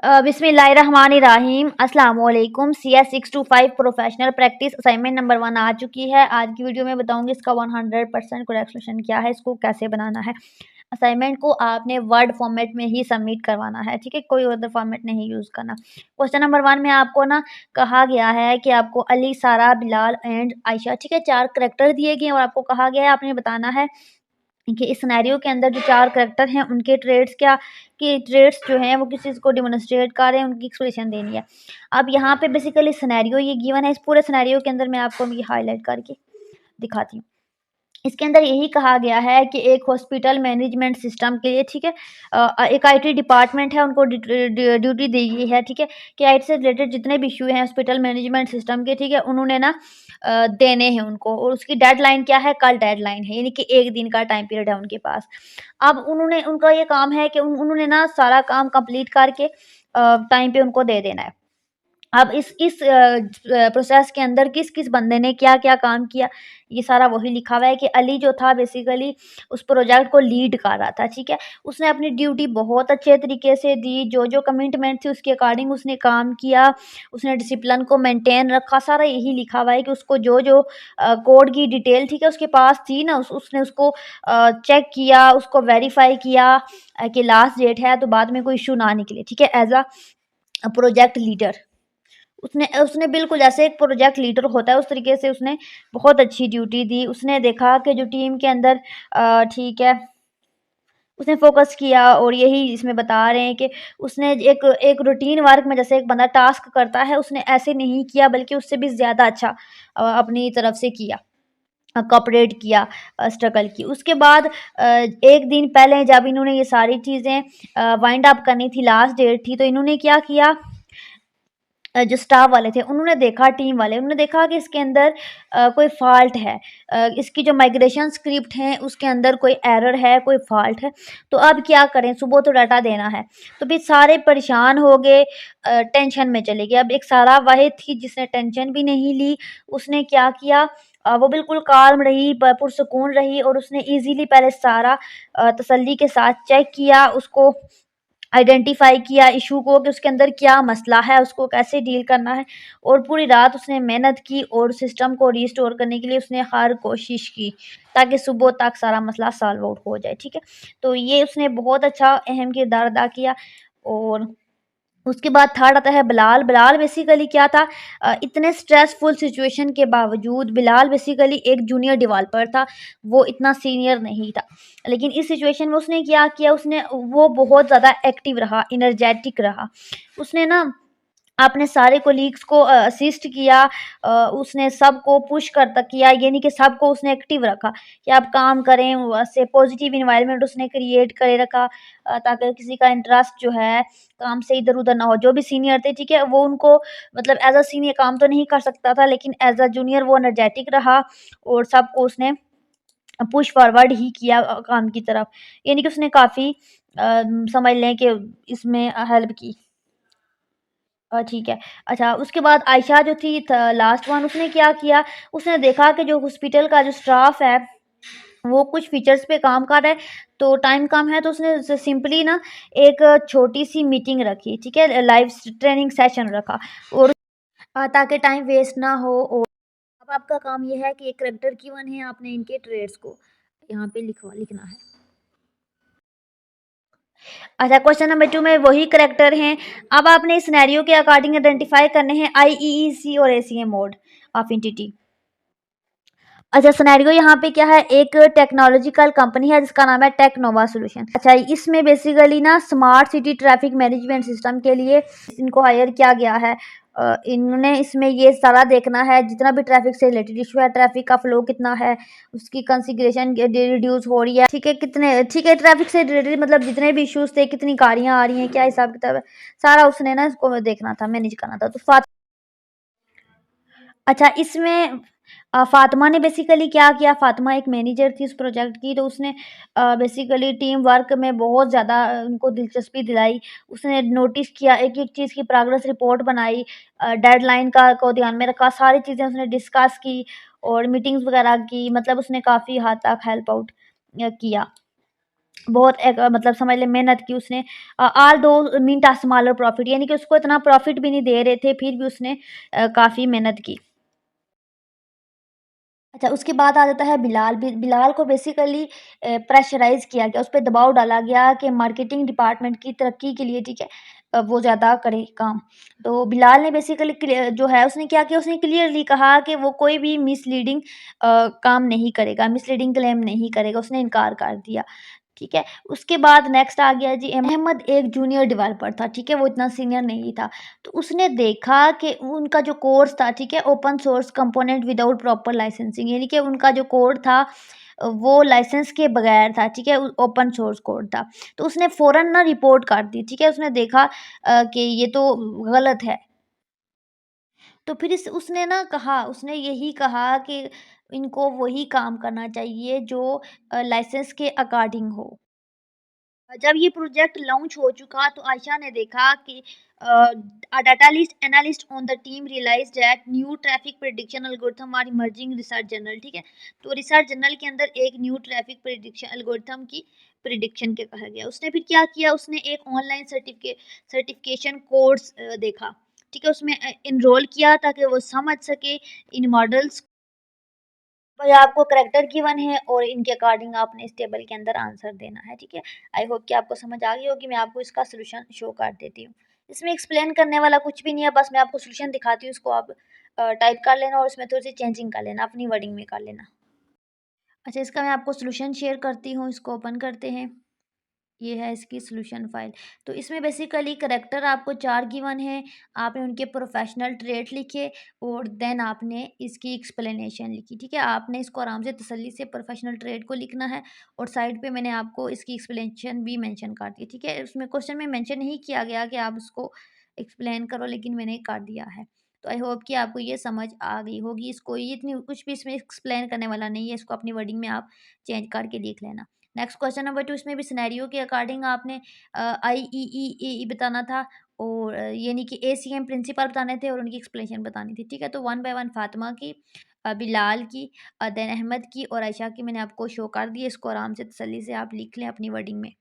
बिस्मिल्लाहिर्रहमानिर्रहीम अस्सलाम वालेकुम। CS 625 professional practice assignment number 1 आ चुकी है। आज की वीडियो में बताऊंगी इसका 100% करेक्ट सॉल्यूशन क्या है, इसको कैसे बनाना है। असाइनमेंट को आपने वर्ड फॉर्मेट में ही सबमिट करवाना है, ठीक है, कोई अदर फॉर्मेट नहीं यूज़ करना। क्वेश्चन नंबर 1 में आपको ना कहा गया है कि आपको अली, सारा, बिलाल एंड आयशा, ठीक है, 4 करैक्टर दिए गए हैं और आपको कहा गया है आपने बताना है कि इस सिनेरियो के अंदर जो 4 करैक्टर हैं उनके ट्रेड्स जो हैं वो किस चीज़ को डेमोंस्ट्रेट कर रहे हैं, उनकी एक्सप्रेशन देनी है। अब यहाँ पे बेसिकली सिनेरियो ये गिवन है, इस पूरे सिनेरियो के अंदर मैं आपको ये हाइलाइट करके दिखाती हूँ। इसके अंदर यही कहा गया है कि एक हॉस्पिटल मैनेजमेंट सिस्टम के लिए, ठीक है, एक आईटी डिपार्टमेंट है, उनको ड्यूटी दी गई है, ठीक है, कि आईटी से रिलेटेड जितने भी इशू हैं हॉस्पिटल मैनेजमेंट सिस्टम के, ठीक है, उन्होंने ना देने हैं उनको, और उसकी डेडलाइन क्या है, कल डेडलाइन है, यानी कि 1 दिन का टाइम पीरियड है उनके पास। अब उनका ये काम है कि उन्होंने ना सारा काम कंप्लीट करके टाइम पे उनको दे देना है। अब इस प्रोसेस के अंदर किस-किस बंदे ने क्या-क्या काम किया, ये सारा वही लिखा हुआ है कि अली जो था बेसिकली उस प्रोजेक्ट को लीड कर रहा था, ठीक है। उसने अपनी ड्यूटी बहुत अच्छे तरीके से दी, जो-जो कमिटमेंट थी उसके अकॉर्डिंग उसने काम किया, उसने डिसिप्लिन को मेंटेन रखा, सारा यही लिखा हुआ है कि उसको जो-जो कोड की डिटेल, ठीक है, उसके पास थी ना, उसने उसको चेक किया, उसको वेरीफाई किया कि लास्ट डेट है तो बाद में कोई इश्यू ना निकले, ठीक है, एज़ अ प्रोजेक्ट लीडर। उसने उसने बिल्कुल जैसे एक प्रोजेक्ट लीडर होता है उस तरीके से उसने बहुत अच्छी ड्यूटी दी। उसने देखा कि जो टीम के अंदर ठीक है, उसने फ़ोकस किया और यही इसमें बता रहे हैं कि उसने एक एक रूटीन वर्क में जैसे एक बंदा टास्क करता है, उसने ऐसे नहीं किया बल्कि उससे भी ज़्यादा अच्छा अपनी तरफ से किया, कोऑपरेट किया, स्ट्रगल की। उसके बाद 1 दिन पहले जब इन्होंने ये सारी चीज़ें वाइंड अप करनी थी, लास्ट डेट थी, तो इन्होंने क्या किया, जो स्टाफ वाले थे उन्होंने देखा, टीम वाले उन्होंने देखा कि इसके अंदर कोई फ़ॉल्ट है, इसकी जो माइग्रेशन स्क्रिप्ट है उसके अंदर कोई एरर है, कोई फ़ॉल्ट है। तो अब क्या करें, सुबह तो डाटा देना है। तो फिर सारे परेशान हो गए, टेंशन में चले गए। अब एक सारा वाहिद थी जिसने टेंशन भी नहीं ली। उसने क्या किया, वो बिल्कुल काल्म रही, पुरसुकून रही और उसने ईज़िली पहले सारा तसल्ली के साथ चेक किया, उसको आइडेंटिफ़ाई किया इश्यू को कि उसके अंदर क्या मसला है, उसको कैसे डील करना है, और पूरी रात उसने मेहनत की और सिस्टम को रिस्टोर करने के लिए उसने हर कोशिश की, ताकि सुबह तक सारा मसला सॉल्व आउट हो जाए, ठीक है। तो ये उसने बहुत अच्छा अहम किरदार अदा किया। और उसके बाद थर्ड आता है बिलाल। बिलाल बेसिकली क्या था, इतने स्ट्रेसफुल सिचुएशन के बावजूद बिलाल बेसिकली एक जूनियर डेवलपर था, वो इतना सीनियर नहीं था। लेकिन इस सिचुएशन में उसने क्या किया, वो बहुत ज़्यादा एक्टिव रहा, एनर्जेटिक रहा। उसने ना आपने सारे कोलीग्स को असिस्ट किया, उसने सबको पुश कर तक किया, ये नहीं कि सबको उसने एक्टिव रखा कि आप काम करें, वैसे पॉजिटिव एनवायरनमेंट उसने क्रिएट करे रखा, ताकि किसी का इंटरेस्ट जो है काम से इधर-उधर ना हो। जो भी सीनियर थे, ठीक है, वो उनको मतलब एज़ अ सीनियर काम तो नहीं कर सकता था, लेकिन एज़ अ जूनियर वो एनर्जेटिक रहा और सबको उसने पुश फॉरवर्ड ही किया काम की तरफ। यानी कि उसने काफ़ी समझ लें कि इसमें हेल्प की। ठीक है। अच्छा, उसके बाद आयशा जो थी लास्ट वन, उसने क्या किया, उसने देखा कि जो हॉस्पिटल का जो स्टाफ है, वो कुछ फीचर्स पे काम कर रहा है, तो टाइम कम है, तो उसने सिंपली ना एक छोटी-सी मीटिंग रखी, ठीक है? लाइव ट्रेनिंग सेशन रखा और ताकि टाइम वेस्ट ना हो। और अब आपका काम ये है कि एक करैक्टर गिवन है, आपने इनके ट्रेड्स को यहाँ पे लिखना है। अच्छा, क्वेश्चन नंबर 2 में वही करैक्टर हैं। अब आपने इस सिनेरियो के अकॉर्डिंग आइडेंटिफाई करने हैं आईईईसी और एसीएम मोड ऑफ एंटिटी। अच्छा, सिनेरियो यहाँ पे क्या है, एक टेक्नोलॉजिकल कंपनी है जिसका नाम है टेक्नोवा सॉल्यूशन। अच्छा, इसमें बेसिकली ना smart city traffic management system के लिए इनको हायर किया गया है। इन्होंने इसमें ये सारा देखना है जितना भी ट्रैफिक से रिलेटेड इशू है, ट्रैफिक का फ्लो कितना है, उसकी कॉन्फ़िगरेशन रिड्यूस हो रही है, ठीक है, ट्रैफिक से रिलेटेड मतलब जितने भी इश्यूज थे, कितनी गाड़ियाँ आ रही हैं, क्या हिसाब किताब है, सारा उसने ना इसको देखना था, मैनेज करना था। तो अच्छा, इसमें फ़ातिमा ने बेसिकली क्या किया, फ़ातिमा एक मैनेजर थी उस प्रोजेक्ट की, तो उसने बेसिकली टीम वर्क में बहुत ज़्यादा उनको दिलचस्पी दिलाई। उसने नोटिस किया, एक-एक चीज़ की प्रोग्रेस रिपोर्ट बनाई, डेडलाइन का को ध्यान में रखा, सारी चीज़ें उसने डिस्कस की और मीटिंग्स वगैरह की, मतलब उसने काफ़ी हद तक हेल्प आउट किया। बहुत एक मतलब समझ लें मेहनत की उसने, ऑल दो मीन अ स्मॉलर प्रॉफिट, यानी कि उसको इतना प्रॉफिट भी नहीं दे रहे थे, फिर भी उसने काफ़ी मेहनत की। अच्छा, उसके बाद आ जाता है बिलाल। बिलाल को बेसिकली प्रेशराइज़ किया गया, उस पे दबाव डाला गया कि मार्केटिंग डिपार्टमेंट की तरक्की के लिए, ठीक है, वो ज़्यादा करे काम। तो बिलाल ने बेसिकली जो है उसने क्या किया, उसने क्लियरली कहा कि वो कोई भी मिसलीडिंग काम नहीं करेगा, मिसलीडिंग क्लेम नहीं करेगा, उसने इनकार कर दिया। ठीक है? उसके बाद नेक्स्ट आ गया जी अहमद, एक जूनियर डेवलपर था, ठीक है? वो इतना सीनियर नहीं था। तो उसने देखा कि उनका जो कोर्स था, ठीक है? Open source component without proper licensing, यानी कि उनका जो कोड था वो लाइसेंस के बगैर था, ठीक है? ओपन सोर्स कोड था। तो उसने फ़ौरन ना रिपोर्ट कर दी, ठीक है? उसने देखा कि ये तो गलत है। तो फिर इस उसने ना कहा, उसने यही कहा कि इनको वही काम करना चाहिए जो लाइसेंस के अकॉर्डिंग हो। जब ये प्रोजेक्ट लॉन्च हो चुका तो आयशा ने देखा कि a data list analyst on the team realised that new traffic prediction algorithm are emerging research journal, ठीक है? तो रिसर्च जर्नल के अंदर एक न्यू ट्रैफिक प्रेडिक्शन एल्गोरिथम की प्रेडिक्शन के कहा गया। उसने फिर क्या किया, उसने एक ऑनलाइन सर्टिफिकेशन कोर्स देखा, ठीक है? उसमें एनरोल किया ताकि वो समझ सके इन मॉडल्स। भाई आपको करैक्टर गिवन है और इनके अकॉर्डिंग आपने इस टेबल के अंदर आंसर देना है, ठीक है? आई होप कि आपको समझ आ गई होगी, मैं आपको इसका सॉल्यूशन शो कर देती हूँ। इसमें एक्सप्लेन करने वाला कुछ भी नहीं है, बस मैं आपको सॉल्यूशन दिखाती हूँ, इसको आप टाइप कर लेना और उसमें थोड़ी-सी चेंजिंग कर लेना, अपनी वर्डिंग में कर लेना। अच्छा, इसका मैं आपको सॉल्यूशन शेयर करती हूँ, इसको ओपन करते हैं। ये है इसकी सॉल्यूशन फाइल। तो इसमें बेसिकली करैक्टर आपको 4 गिवन हैं, आपने उनके प्रोफेशनल ट्रेट लिखे और देन आपने इसकी एक्सप्लेनेशन लिखी, ठीक है? आपने इसको आराम से तसल्ली से प्रोफेशनल ट्रेट को लिखना है और साइड पे मैंने आपको इसकी एक्सप्लेनेशन भी मेंशन कर दी, ठीक है? उसमें क्वेश्चन में मेंशन नहीं किया गया कि आप उसको एक्सप्लेन करो, लेकिन मैंने कर दिया है। तो आई होप कि आपको ये समझ आ गई होगी। इसको ये इतनी कुछ भी इसमें एक्सप्लेन करने वाला नहीं है, इसको अपनी वर्डिंग में आप चेंज करके लिख लेना। नेक्स्ट क्वेश्चन नंबर 2, इसमें भी सिनेरियो के अकॉर्डिंग आपने आईईईई बताना था और यानी कि एसीएम प्रिंसिपल बताने थे और उनकी एक्सप्लेनेशन बतानी थी, ठीक है? तो वन बाय वन फातिमा की, बिलाल की, देन अहमद की और आयशा की मैंने आपको शो कर दी है। इसको आराम से तसल्ली से आप लिख लें अपनी वर्डिंग में।